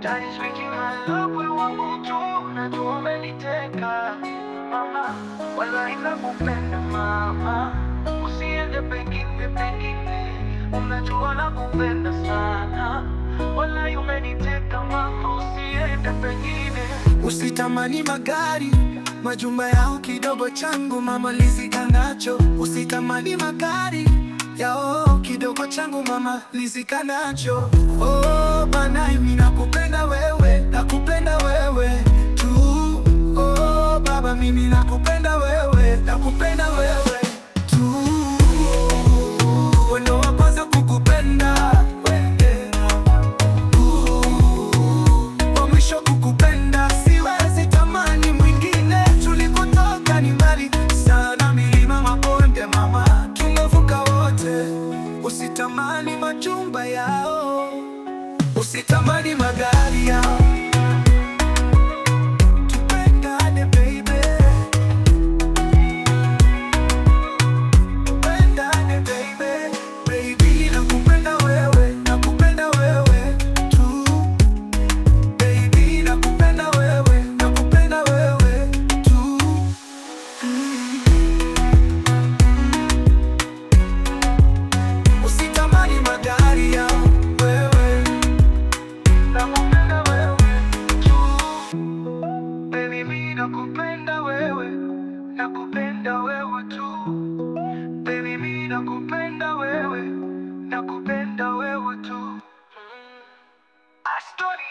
That is making my love we wangu tu na tu umeniteka mama, wala inakupenda mama, usiende pengine, unajua nakupenda sana, wala umeniteka mama, usiende pengine. Usitamani magari, majumba yao, kidogo changu mama lizika nacho. Usitamani magari yao, kidogo changu mama lizika nacho. Oh bana, mimi nakupenda wewe, nakupenda wewe tu. Oh baba, mimi nakupenda wewe, nakupenda wewe tu. Wewe ndo wa kwanza kukupenda wewe, wa mwisho kukupenda, siwezi tamani mwingine. Tulikotoka ni mbali sana, milima mabonde mama, tumevuka wote. Usitamani majumba yao, usitamani magari yao, tupendane baby, tupendane baby, baby nakupenda wewe, nakupenda wewe tu, baby nakupenda wewe, nakupenda wewe tu. Usitamani magari yao wewe, nakupenda wewe tu, baby mimi nakupenda wewe, nakupenda wewe tu, baby mimi nakupenda wewe, nakupenda wewe tu. Story.